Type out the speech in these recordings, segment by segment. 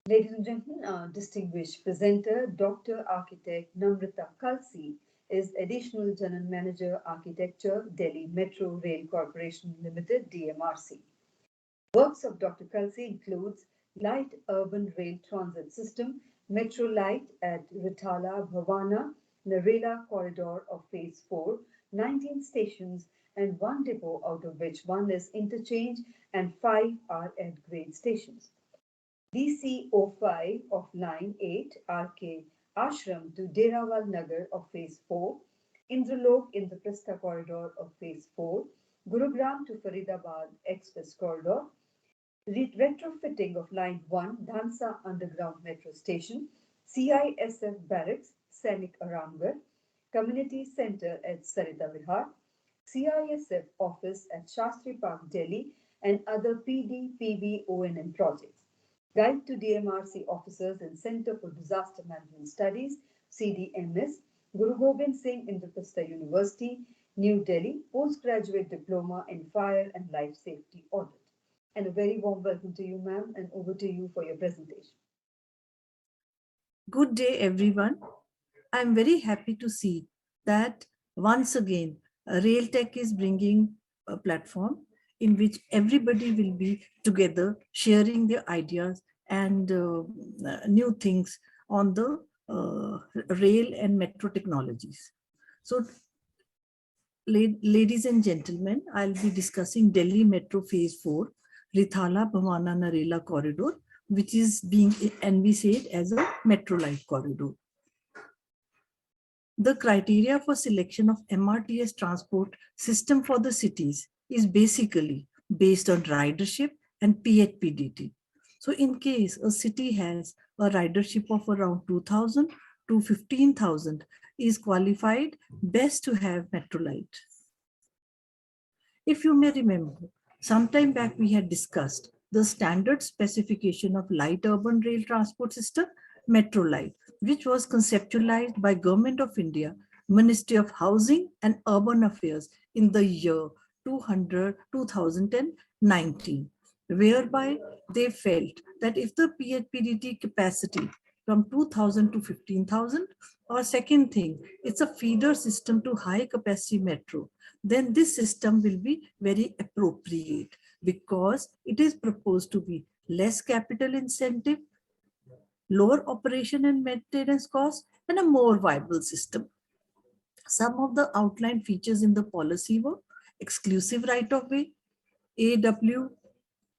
Ladies and gentlemen, our distinguished presenter, Dr. Architect Namrata Kalsi, is Additional General Manager, Architecture, Delhi Metro Rail Corporation Limited, DMRC. Works of Dr. Kalsi includes Light Urban Rail Transit System, Metro Light at Rithala Bhavana, Narela Corridor of Phase 4, 19 stations and one depot, out of which one is interchange and 5 are at grade stations. DC-05 of Line 8 RK Ashram to Derawal Nagar of Phase 4, Indralok Indraprastha Corridor of Phase 4, Gurugram to Faridabad Express Corridor, retrofitting of Line 1 Dhansa Underground Metro Station, CISF Barracks Sainik Aramgarh, Community Centre at Sarita Vihar, CISF Office at Shastri Park, Delhi, and other PD, PV, ONM projects. Guide to DMRC officers in Center for Disaster Management Studies, CDMS, Guru Gobind Singh Indraprastha University, New Delhi, Postgraduate Diploma in Fire and Life Safety Audit. And a very warm welcome to you, ma'am, and over to you for your presentation. Good day, everyone. I'm very happy to see that once again, RailTech is bringing a platform in which everybody will be together sharing their ideas and new things on the rail and metro technologies. So, ladies and gentlemen, I'll be discussing Delhi Metro Phase 4, Rithala Bhavana Narela corridor, which is being envisaged as a metro light corridor. The criteria for selection of MRTS transport system for the cities is basically based on ridership and PHPDT. So in case a city has a ridership of around 2,000 to 15,000 is qualified best to have Metrolite. If you may remember, sometime back we had discussed the standard specification of light urban rail transport system, Metrolite, which was conceptualized by Government of India, Ministry of Housing and Urban Affairs in the year 2019, whereby they felt that if the PHPDT capacity from 2,000 to 15,000, or second thing, it's a feeder system to high capacity metro, then this system will be very appropriate because it is proposed to be less capital incentive, lower operation and maintenance costs, and a more viable system. Some of the outlined features in the policy were exclusive right of way, AW,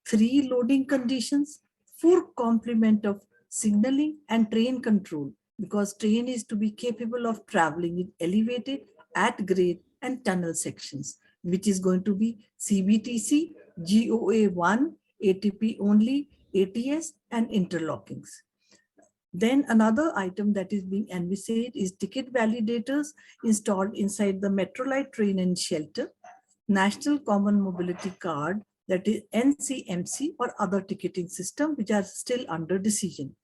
3 loading conditions, 4 complement of signaling and train control, because train is to be capable of traveling in elevated, at grade and tunnel sections, which is going to be CBTC, GOA 1, ATP only, ATS and interlockings. Then another item that is being envisaged is ticket validators installed inside the Metrolite train and shelter, National Common Mobility Card, that is NCMC, or other ticketing system which are still under decision.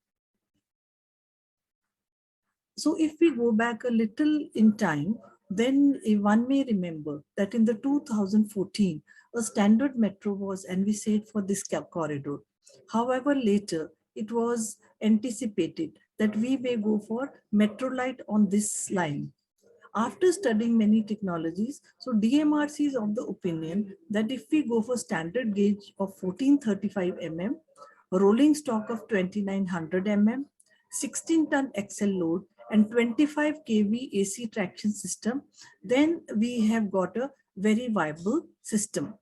So if we go back a little in time, then one may remember that in the 2014, a standard metro was envisaged for this corridor. However, later it was anticipated that we may go for Metrolite on this line. After studying many technologies, so DMRC is of the opinion that if we go for standard gauge of 1435 mm, rolling stock of 2900 mm, 16-ton axle load and 25 kV AC traction system, then we have got a very viable system.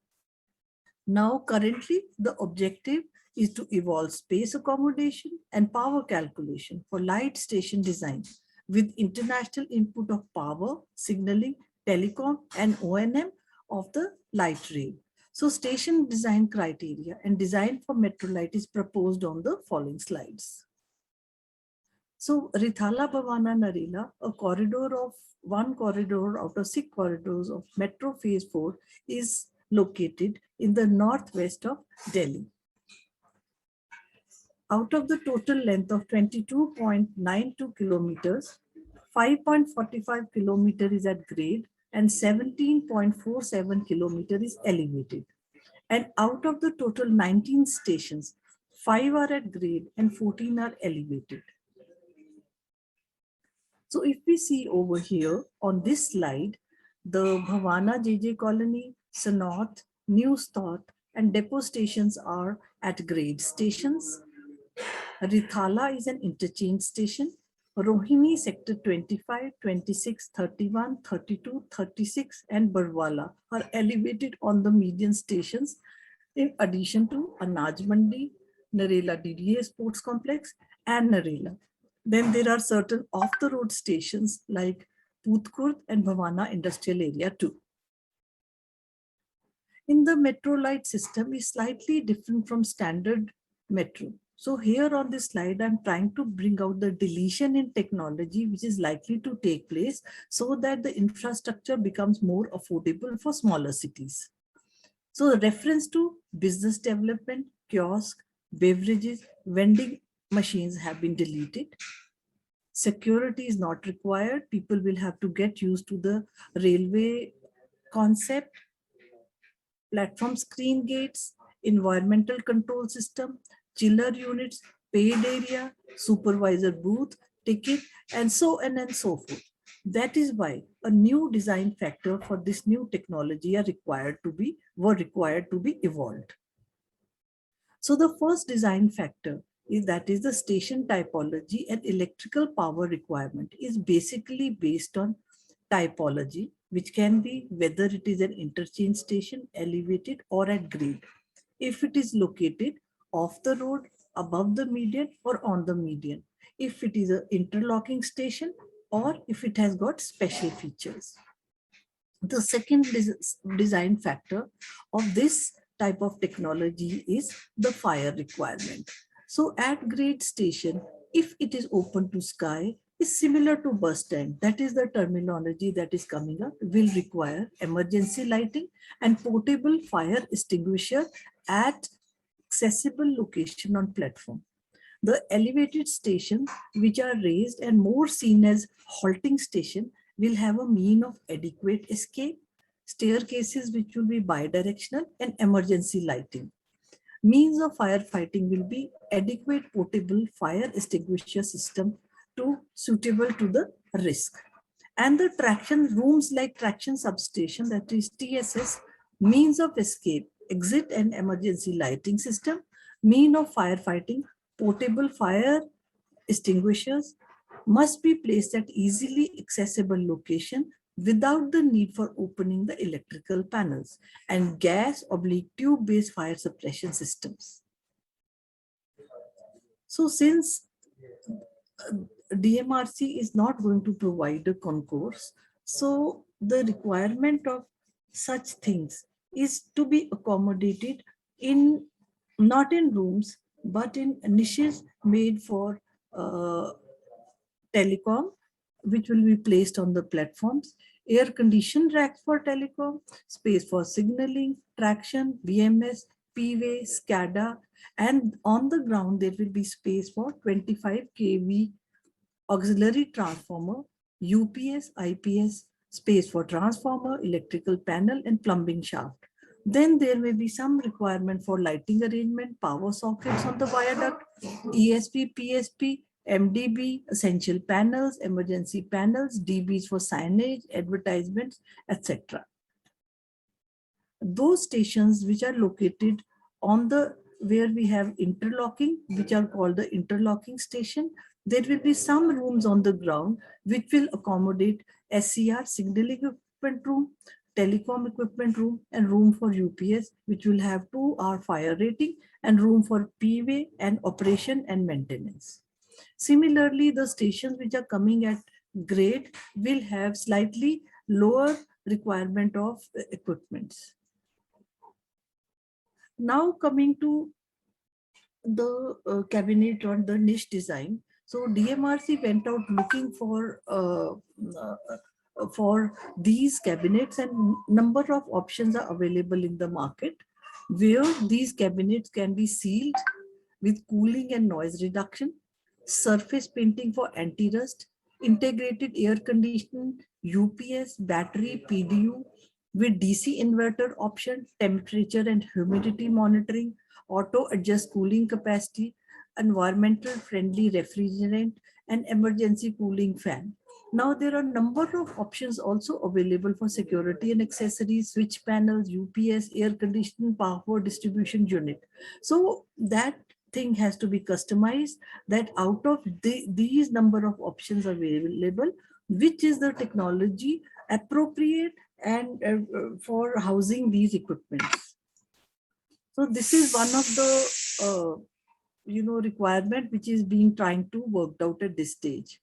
Now, currently, the objective is to evolve space accommodation and power calculation for light station design with international input of power, signaling, telecom, and ONM of the light rail. So station design criteria and design for Metrolite is proposed on the following slides. So Rithala Bhavana Narela, a corridor of one corridor out of 6 corridors of Metro Phase 4 is located in the northwest of Delhi. Out of the total length of 22.92 kilometers, 5.45 kilometer is at grade and 17.47 kilometer is elevated. And out of the total 19 stations, 5 are at grade, and 14 are elevated. So if we see over here on this slide, the Bhavana JJ Colony, Sanoth, New Stott, and depot stations are at grade stations. Rithala is an interchange station. Rohini sector 25, 26, 31, 32, 36, and Barwala are elevated on the median stations in addition to Anaj Mandi, Narela DDA Sports Complex, and Narela. Then there are certain off-the-road stations like Pootkurd and Bhavana Industrial Area too. In the metro light system is slightly different from standard metro. So here on this slide, I'm trying to bring out the deletion in technology which is likely to take place so that the infrastructure becomes more affordable for smaller cities. So the reference to business development, kiosk, beverages, vending machines have been deleted. Security is not required. People will have to get used to the railway concept, platform screen gates, environmental control system, chiller units, paid area, supervisor booth, ticket, and so on and so forth. That is why a new design factor for this new technology were required to be evolved. So the first design factor is the station typology and electrical power requirement is basically based on typology, which can be whether it is an interchange station, elevated or at grade. If it is located off the road, above the median or on the median. If it is an interlocking station or if it has got special features. The second design factor of this type of technology is the fire requirement. So at grade station, if it is open to sky, is similar to bus stand. That is the terminology that is coming up, will require emergency lighting and portable fire extinguisher at accessible location on platform. The elevated stations, which are raised and more seen as halting station, will have a mean of adequate escape, staircases which will be bidirectional, and emergency lighting. Means of firefighting will be adequate portable fire extinguisher system suitable to the risk. And the traction rooms like traction substation, that is TSS, means of escape, exit and emergency lighting system, mean of firefighting, portable fire extinguishers must be placed at easily accessible location without the need for opening the electrical panels, and gas/tube-based fire suppression systems. So since DMRC is not going to provide a concourse, so the requirement of such things is to be accommodated in not in rooms but in niches made for telecom, which will be placed on the platforms, air conditioned racks for telecom, space for signaling, traction, BMS, PWay, SCADA, and on the ground there will be space for 25 kV auxiliary transformer, UPS, IPS, space for transformer, electrical panel, and plumbing shaft. Then there may be some requirement for lighting arrangement, power sockets on the viaduct, ESP, PSP, MDB, essential panels, emergency panels, DBs for signage, advertisements, etc. Those stations which are located on where we have interlocking, which are called the interlocking station, there will be some rooms on the ground which will accommodate SCR, signaling equipment room, telecom equipment room, and room for UPS, which will have 2-hour fire rating, and room for PWay and operation and maintenance. Similarly, the stations which are coming at grade will have slightly lower requirement of equipments. Now coming to the cabinet or the niche design. So DMRC went out looking for these cabinets, and number of options are available in the market where these cabinets can be sealed with cooling and noise reduction, surface painting for anti-rust, integrated air conditioning, UPS, battery, PDU with DC inverter option, temperature and humidity monitoring, auto adjust cooling capacity, environmental friendly refrigerant, and emergency cooling fan. Now there are a number of options also available for security and accessories, switch panels, UPS, air conditioning, power distribution unit. So that thing has to be customized, that out of these number of options available, which is the technology appropriate and for housing these equipments. So this is one of the requirement which is being trying to worked out at this stage.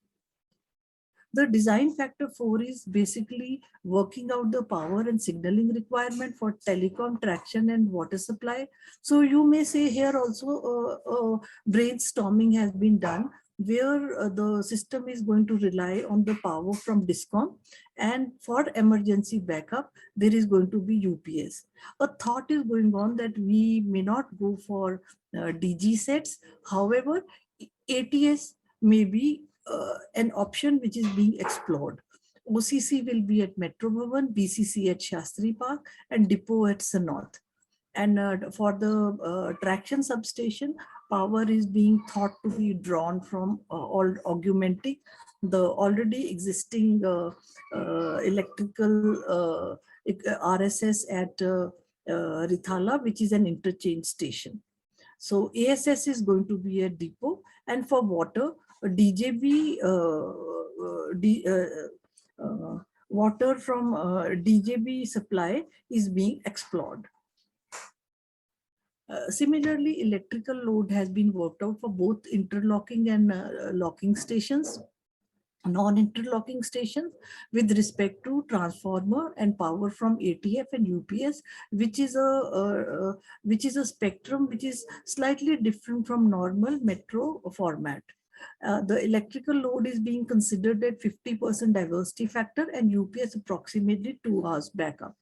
The design factor 4 is basically working out the power and signaling requirement for telecom traction and water supply. So you may say here also brainstorming has been done, where the system is going to rely on the power from DISCOM, and for emergency backup there is going to be UPS. A thought is going on that we may not go for DG sets, however ATS may be an option which is being explored. OCC will be at Metro Bhavan, BCC at Shastri Park, and Depot at Sanoth. And for the traction substation, power is being thought to be drawn from augmenting the already existing electrical RSS at Rithala, which is an interchange station. So ASS is going to be a depot, and for water, DJB water from DJB supply is being explored. Similarly, electrical load has been worked out for both interlocking and locking stations, non-interlocking stations, with respect to transformer and power from ATF and UPS, which is a spectrum which is slightly different from normal metro format. The electrical load is being considered at 50% diversity factor and UPS approximately 2 hours backup.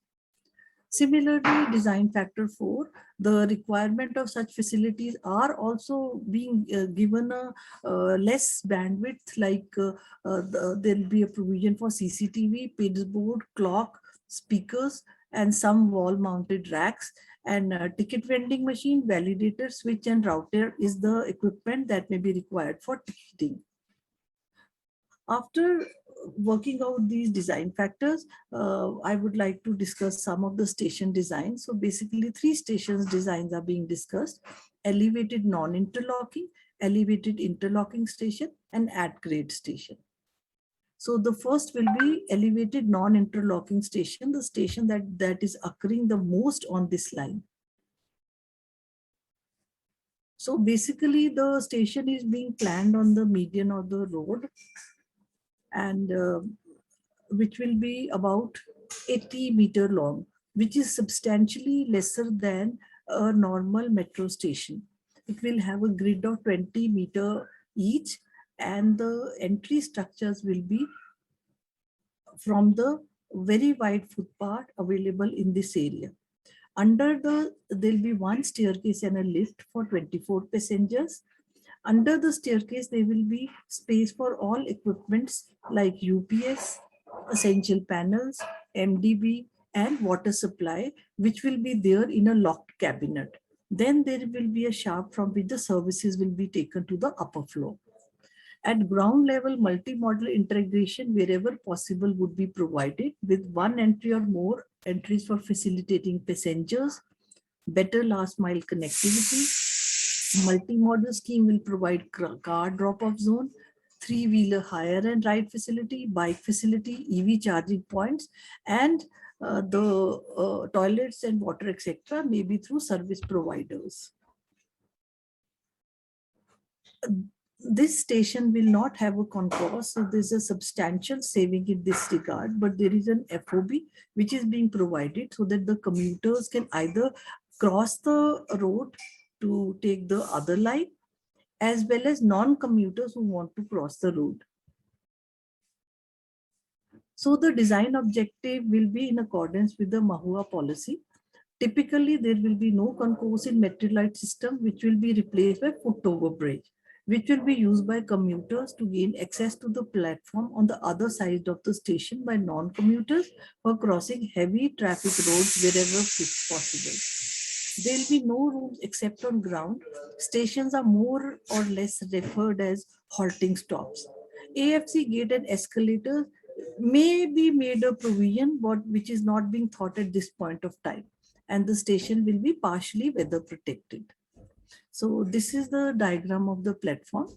Similarly, design factor 4, the requirement of such facilities are also being given a less bandwidth, like there will be a provision for CCTV, PIDS board, clock, speakers, and some wall mounted racks. And ticket vending machine, validator, switch, and router is the equipment that may be required for ticketing. After working out these design factors, I would like to discuss some of the station designs. So basically 3 stations designs are being discussed: elevated non-interlocking, elevated interlocking station, and at-grade station. So the first will be elevated non-interlocking station, the station that is occurring the most on this line. So basically the station is being planned on the median of the road, and which will be about 80-meter long, which is substantially lesser than a normal metro station. It will have a grid of 20-meter each, and the entry structures will be from the very wide footpath available in this area. There'll be 1 staircase and a lift for 24 passengers. Under the staircase, there will be space for all equipments like UPS, essential panels, MDB, and water supply, which will be there in a locked cabinet. Then there will be a shaft from which the services will be taken to the upper floor. At ground level, multi-modal integration wherever possible would be provided, with 1 entry or more entries for facilitating passengers, better last mile connectivity. Multi-modal scheme will provide car drop-off zone, 3-wheeler hire and ride facility, bike facility, EV charging points, and the toilets and water, etc., may be through service providers. This station will not have a concourse, so there's a substantial saving in this regard, but there is an FOB which is being provided so that the commuters can either cross the road to take the other line, as well as non-commuters who want to cross the road. So the design objective will be in accordance with the Mahua policy. Typically, there will be no concourse in Metrolite system, which will be replaced by foot-over bridge, which will be used by commuters to gain access to the platform on the other side of the station by non-commuters for crossing heavy traffic roads wherever possible. There will be no rooms except on ground. Stations are more or less referred as halting stops. AFC gate and escalators may be made a provision, but which is not being thought at this point of time. And the station will be partially weather protected. So this is the diagram of the platform.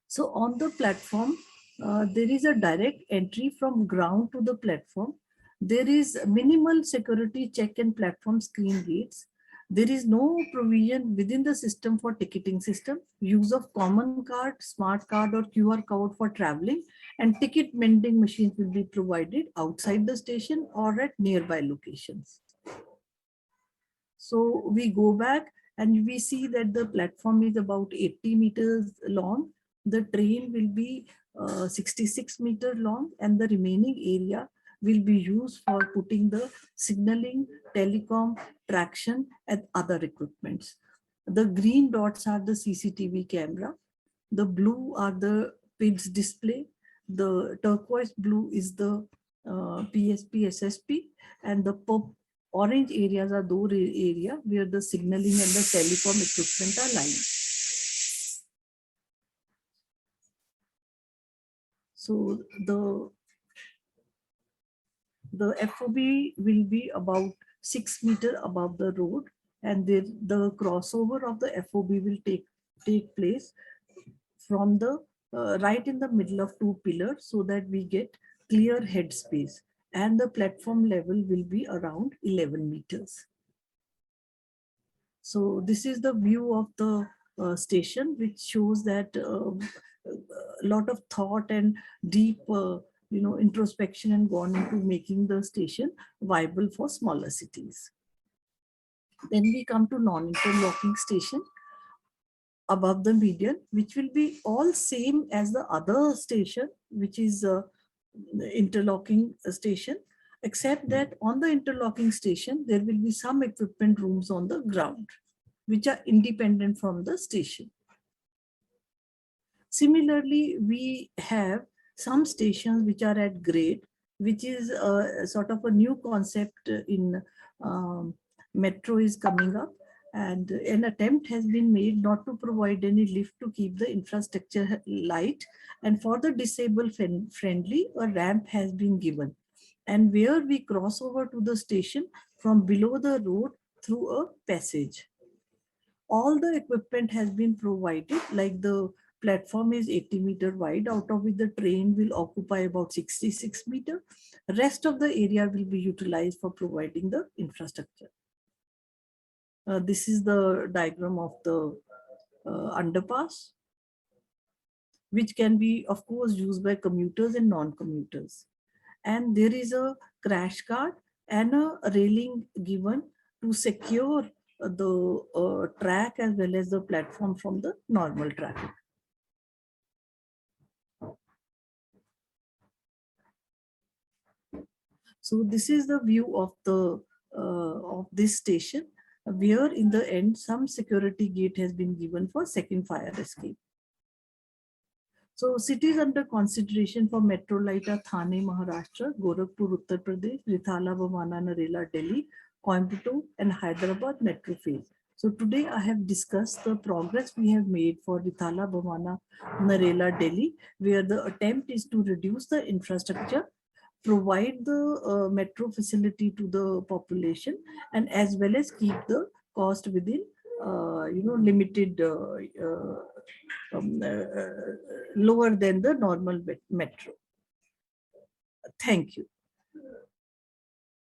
So on the platform, there is a direct entry from ground to the platform. There is minimal security check and platform screen gates. There is no provision within the system for ticketing system, use of common card, smart card or QR code for traveling, and ticket vending machines will be provided outside the station or at nearby locations. So we go back and we see that the platform is about 80 meters long. The train will be 66 meters long, and the remaining area will be used for putting the signaling, telecom, traction, and other equipments. The green dots are the CCTV camera. The blue are the PIDS display. The turquoise blue is the PSP SSP, and the orange areas are those areas where the signaling and the telecom equipment are lying. So the FOB will be about 6 meters above the road, and the crossover of the FOB will take place from the right in the middle of two pillars, so that we get clear headspace, and the platform level will be around 11 meters. So this is the view of the station, which shows that a lot of thought and deep introspection and gone into making the station viable for smaller cities. Then we come to non-interlocking station above the median, which will be all same as the other station, which is the interlocking station, except that on the interlocking station, there will be some equipment rooms on the ground, which are independent from the station. Similarly, we have some stations which are at grade, which is a sort of a new concept in metro is coming up, and an attempt has been made not to provide any lift to keep the infrastructure light, and for the disabled friendly, a ramp has been given, and where we cross over to the station from below the road through a passage. All the equipment has been provided, like the platform is 80 meters wide, out of which the train will occupy about 66 meters. Rest of the area will be utilized for providing the infrastructure. This is the diagram of the underpass, which can be, of course, used by commuters and non-commuters. And there is a crash guard and a railing given to secure the track as well as the platform from the normal traffic. So this is the view of the of this station, where in the end some security gate has been given for second fire escape. So cities under consideration for metro light are Thane, Maharashtra, Gorakhpur, Uttar Pradesh, Rithala, Bamana, Narela, Delhi, Coimbatore, and Hyderabad metro phase. So today I have discussed the progress we have made for Rithala, Bamana, Narela, Delhi, where the attempt is to reduce the infrastructure, provide the metro facility to the population, and as well as keep the cost within limited lower than the normal metro. Thank you.